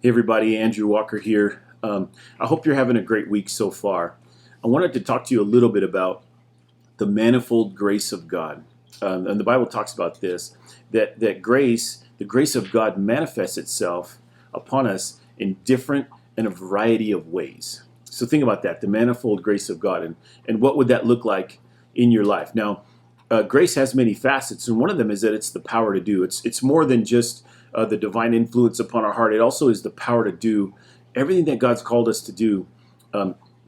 Hey everybody, Andrew Walker here. I hope you're having a great week so far. I wanted to talk to you a little bit about the manifold grace of God. And the Bible talks about this, that grace, the grace of God manifests itself upon us in different and a variety of ways. So think about that, the manifold grace of God. And what would that look like in your life? Now, grace has many facets, and one of them is that it's the power to do. It's more than just the divine influence upon our heart. It also is the power to do everything that God's called us to do,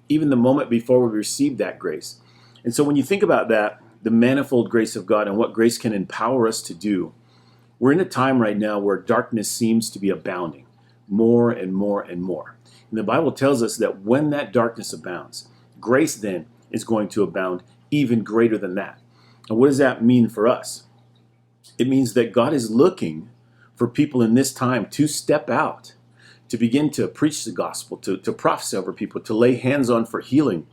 even the moment before we receive that grace. And so when you think about that, the manifold grace of God and what grace can empower us to do, we're in a time right now where darkness seems to be abounding more and more and more. And the Bible tells us that when that darkness abounds, grace then is going to abound even greater than that. And what does that mean for us? It means that God is looking for people in this time to step out, to begin to preach the gospel, to prophesy over people, to lay hands on for healing.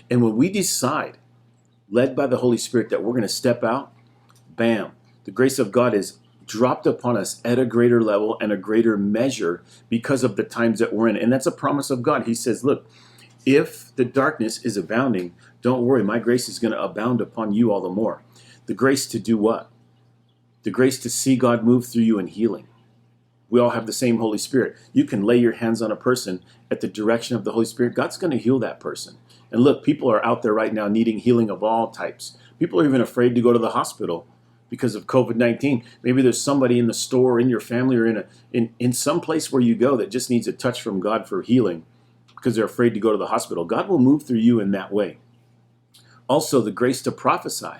And when we decide, led by the Holy Spirit, that we're going to step out, bam, the grace of God is dropped upon us at a greater level and a greater measure because of the times that we're in. And that's a promise of God. He says, look, if the darkness is abounding, don't worry, my grace is going to abound upon you all the more. The grace to do what? The grace to see God move through you in healing. We all have the same Holy Spirit. You can lay your hands on a person at the direction of the Holy Spirit. God's going to heal that person. And look, people are out there right now needing healing of all types. People are even afraid to go to the hospital because of COVID-19. Maybe there's somebody in the store, in your family, or in some place where you go that just needs a touch from God for healing because they're afraid to go to the hospital. God will move through you in that way. Also, the grace to prophesy,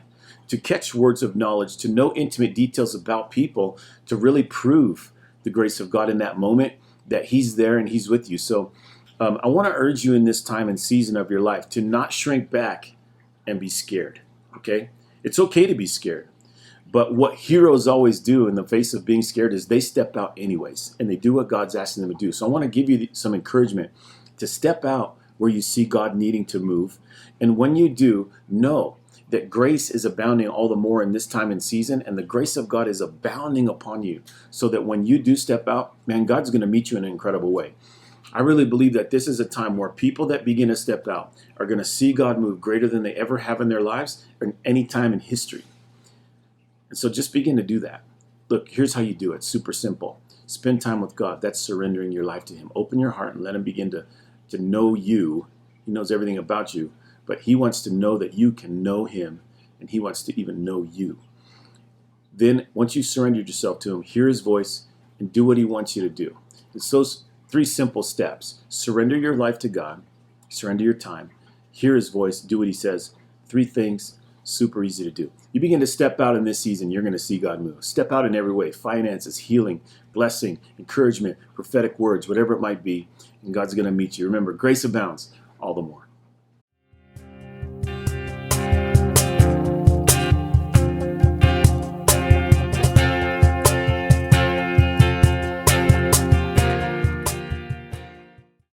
to catch words of knowledge, to know intimate details about people, to really prove the grace of God in that moment, that He's there and He's with you. So I want to urge you in this time and season of your life to not shrink back and be scared, okay? It's okay to be scared. But what heroes always do in the face of being scared is they step out anyways, and they do what God's asking them to do. So I want to give you some encouragement to step out where you see God needing to move. And when you do, know that grace is abounding all the more in this time and season, and the grace of God is abounding upon you, so that when you do step out, man, God's going to meet you in an incredible way. I really believe that this is a time where people that begin to step out are going to see God move greater than they ever have in their lives or in any time in history. And so just begin to do that. Look, here's how you do it. Super simple. Spend time with God. That's surrendering your life to Him. Open your heart and let Him begin to know you. He knows everything about you, but He wants to know that you can know Him, and He wants to even know you. Then, once you surrendered yourself to Him, hear His voice and do what He wants you to do. It's those 3 simple steps. Surrender your life to God, surrender your time, hear His voice, do what He says. 3 things, super easy to do. You begin to step out in this season, you're going to see God move. Step out in every way, finances, healing, blessing, encouragement, prophetic words, whatever it might be, and God's going to meet you. Remember, grace abounds all the more.